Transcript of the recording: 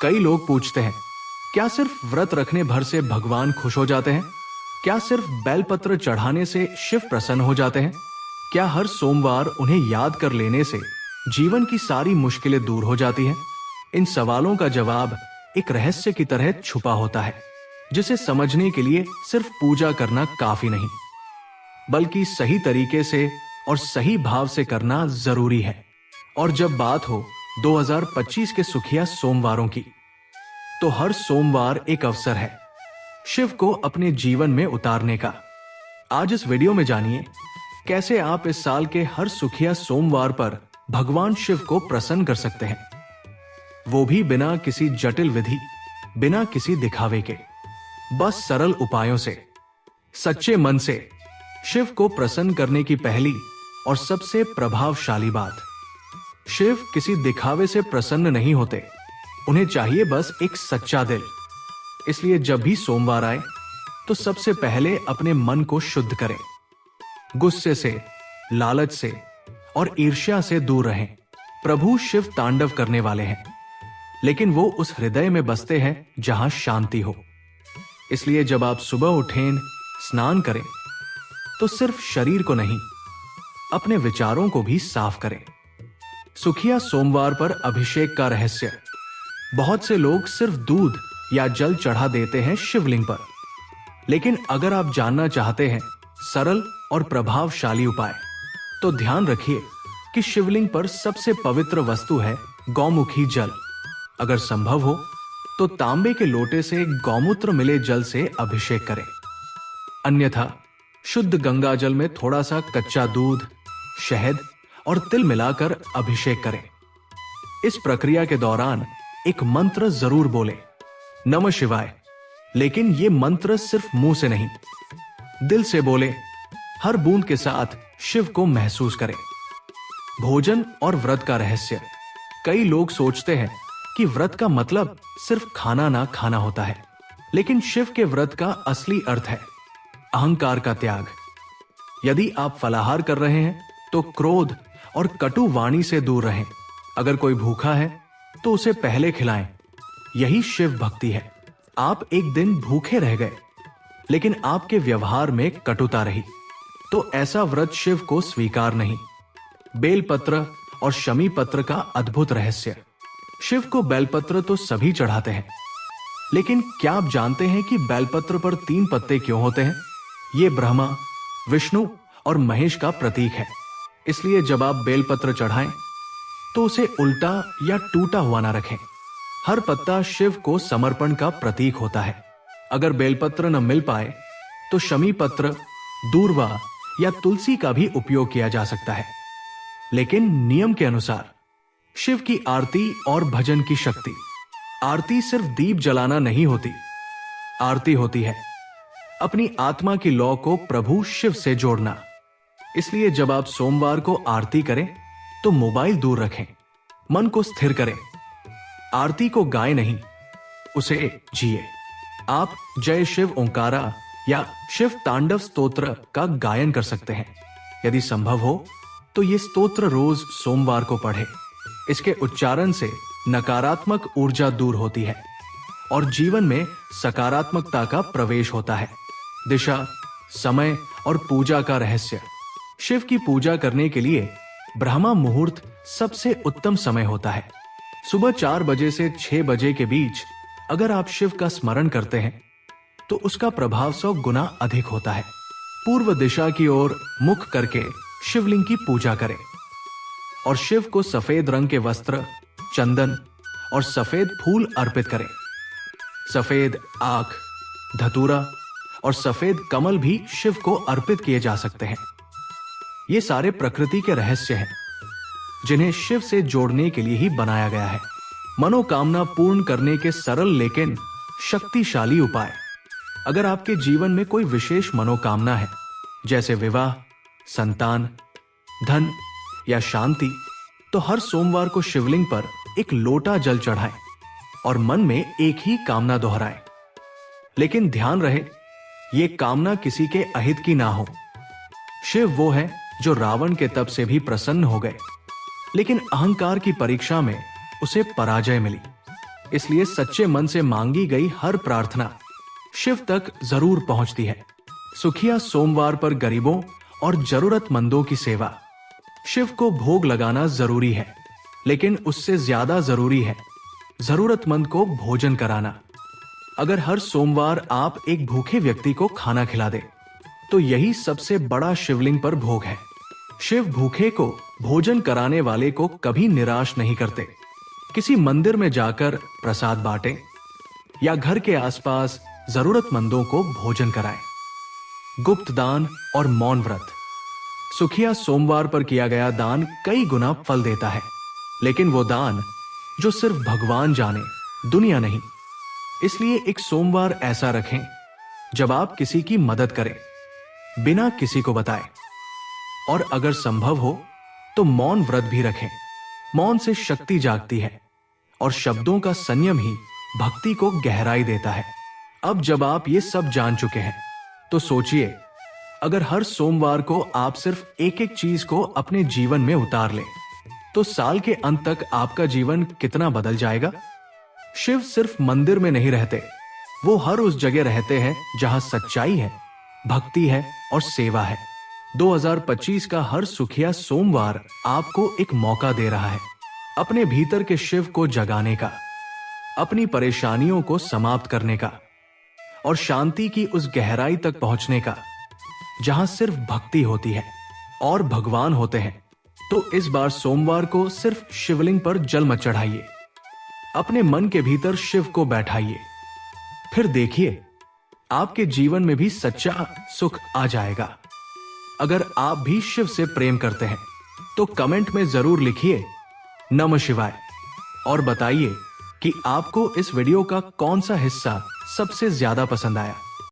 कई लोग पूछते हैं, क्या सिर्फ व्रत रखने भर से भगवान खुश हो जाते हैं? क्या सिर्फ बेलपत्र चढ़ाने से शिव प्रसन्न हो जाते हैं? क्या हर सोमवार उन्हें याद कर लेने से जीवन की सारी मुश्किलें दूर हो जाती हैं? इन सवालों का जवाब एक रहस्य की तरह छुपा होता है, जिसे समझने के लिए सिर्फ पूजा करना काफी नहीं, बल्कि सही तरीके से और सही भाव से करना जरूरी है। और जब बात हो 2025 के सुखिया सोमवारों की, तो हर सोमवार एक अवसर है शिव को अपने जीवन में उतारने का। आज इस वीडियो में जानिए कैसे आप इस साल के हर सुखिया सोमवार पर भगवान शिव को प्रसन्न कर सकते हैं, वो भी बिना किसी जटिल विधि, बिना किसी दिखावे के, बस सरल उपायों से। सच्चे मन से शिव को प्रसन्न करने की पहली और सबसे प्रभावशाली बात, शिव किसी दिखावे से प्रसन्न नहीं होते, उन्हें चाहिए बस एक सच्चा दिल। इसलिए जब भी सोमवार आए तो सबसे पहले अपने मन को शुद्ध करें। गुस्से से, लालच से और ईर्ष्या से दूर रहें। प्रभु शिव तांडव करने वाले हैं, लेकिन वो उस हृदय में बसते हैं जहां शांति हो। इसलिए जब आप सुबह उठें, स्नान करें, तो सिर्फ शरीर को नहीं, अपने विचारों को भी साफ करें। सुखिया सोमवार पर अभिषेक का रहस्य। बहुत से लोग सिर्फ दूध या जल चढ़ा देते हैं शिवलिंग पर, लेकिन अगर आप जानना चाहते हैं सरल और प्रभावशाली उपाय, तो ध्यान रखिए कि शिवलिंग पर सबसे पवित्र वस्तु है गौमुखी जल। अगर संभव हो तो तांबे के लोटे से गौमूत्र मिले जल से अभिषेक करें, अन्यथा शुद्ध गंगा जल में थोड़ा सा कच्चा दूध, शहद और तिल मिलाकर अभिषेक करें। इस प्रक्रिया के दौरान एक मंत्र जरूर बोले, नमः शिवाय, लेकिन यह मंत्र सिर्फ मुंह से नहीं, दिल से बोले। हर बूंद के साथ शिव को महसूस करें। भोजन और व्रत का रहस्य। कई लोग सोचते हैं कि व्रत का मतलब सिर्फ खाना ना खाना होता है, लेकिन शिव के व्रत का असली अर्थ है अहंकार का त्याग। यदि आप फलाहार कर रहे हैं तो क्रोध और कटु वाणी से दूर रहें। अगर कोई भूखा है तो उसे पहले खिलाएं। यही शिव भक्ति है। आप एक दिन भूखे रह गए, लेकिन आपके व्यवहार में कटुता रही, तो ऐसा व्रत शिव को स्वीकार नहीं। बेलपत्र और शमी पत्र का अद्भुत रहस्य। शिव को बेलपत्र तो सभी चढ़ाते हैं, लेकिन क्या आप जानते हैं कि बेलपत्र पर 3 पत्ते क्यों होते हैं? ये ब्रह्मा, विष्णु और महेश का प्रतीक है। इसलिए जब आप बेलपत्र चढ़ाएं तो उसे उल्टा या टूटा हुआ ना रखें। हर पत्ता शिव को समर्पण का प्रतीक होता है। अगर बेलपत्र न मिल पाए तो शमी पत्र, दूर्वा या तुलसी का भी उपयोग किया जा सकता है, लेकिन नियम के अनुसार। शिव की आरती और भजन की शक्ति। आरती सिर्फ दीप जलाना नहीं होती, आरती होती है अपनी आत्मा की लौ को प्रभु शिव से जोड़ना। इसलिए जब आप सोमवार को आरती करें तो मोबाइल दूर रखें, मन को स्थिर करें। आरती को गाए नहीं, उसे जिए। आप जय शिव ओंकारा या शिव तांडव स्तोत्र का गायन कर सकते हैं। यदि संभव हो तो ये स्तोत्र रोज सोमवार को पढ़े। इसके उच्चारण से नकारात्मक ऊर्जा दूर होती है और जीवन में सकारात्मकता का प्रवेश होता है। दिशा, समय और पूजा का रहस्य। शिव की पूजा करने के लिए ब्रह्मा मुहूर्त सबसे उत्तम समय होता है। सुबह 4 बजे से 6 बजे के बीच अगर आप शिव का स्मरण करते हैं तो उसका प्रभाव 100 गुना अधिक होता है। पूर्व दिशा की ओर मुख करके शिवलिंग की पूजा करें और शिव को सफेद रंग के वस्त्र, चंदन और सफेद फूल अर्पित करें। सफेद आख, धतूरा और सफेद कमल भी शिव को अर्पित किए जा सकते हैं। ये सारे प्रकृति के रहस्य हैं, जिन्हें शिव से जोड़ने के लिए ही बनाया गया है। मनोकामना पूर्ण करने के सरल लेकिन शक्तिशाली उपाय। अगर आपके जीवन में कोई विशेष मनोकामना है, जैसे विवाह, संतान, धन या शांति, तो हर सोमवार को शिवलिंग पर एक लोटा जल चढ़ाएं और मन में एक ही कामना दोहराएं। लेकिन ध्यान रहे, ये कामना किसी के अहित की ना हो। शिव वो है जो रावण के तप से भी प्रसन्न हो गए, लेकिन अहंकार की परीक्षा में उसे पराजय मिली। इसलिए सच्चे मन से मांगी गई हर प्रार्थना शिव तक जरूर पहुंचती है। सुखिया सोमवार पर गरीबों और जरूरतमंदों की सेवा। शिव को भोग लगाना जरूरी है, लेकिन उससे ज्यादा जरूरी है जरूरतमंद को भोजन कराना। अगर हर सोमवार आप एक भूखे व्यक्ति को खाना खिला दें, तो यही सबसे बड़ा शिवलिंग पर भोग है। शिव भूखे को भोजन कराने वाले को कभी निराश नहीं करते। किसी मंदिर में जाकर प्रसाद बांटें या घर के आसपास जरूरतमंदों को भोजन कराएं। गुप्त दान और मौन व्रत। सुखिया सोमवार पर किया गया दान कई गुना फल देता है, लेकिन वो दान जो सिर्फ भगवान जाने, दुनिया नहीं। इसलिए एक सोमवार ऐसा रखें जब आप किसी की मदद करें बिना किसी को बताए, और अगर संभव हो तो मौन व्रत भी रखें। मौन से शक्ति जागती है और शब्दों का संयम ही भक्ति को गहराई देता है। अब जब आप ये सब जान चुके हैं, तो सोचिए, अगर हर सोमवार को आप सिर्फ एक एक चीज को अपने जीवन में उतार लें, तो साल के अंत तक आपका जीवन कितना बदल जाएगा। शिव सिर्फ मंदिर में नहीं रहते, वो हर उस जगह रहते हैं जहां सच्चाई है, भक्ति है और सेवा है। 2025 का हर सुखिया सोमवार आपको एक मौका दे रहा है अपने भीतर के शिव को जगाने का, अपनी परेशानियों को समाप्त करने का और शांति की उस गहराई तक पहुंचने का जहां सिर्फ भक्ति होती है और भगवान होते हैं। तो इस बार सोमवार को सिर्फ शिवलिंग पर जल मत चढ़ाइए, अपने मन के भीतर शिव को बैठाइए। फिर देखिए, आपके जीवन में भी सच्चा सुख आ जाएगा। अगर आप भी शिव से प्रेम करते हैं, तो कमेंट में जरूर लिखिए नमः शिवाय और बताइए कि आपको इस वीडियो का कौन सा हिस्सा सबसे ज्यादा पसंद आया।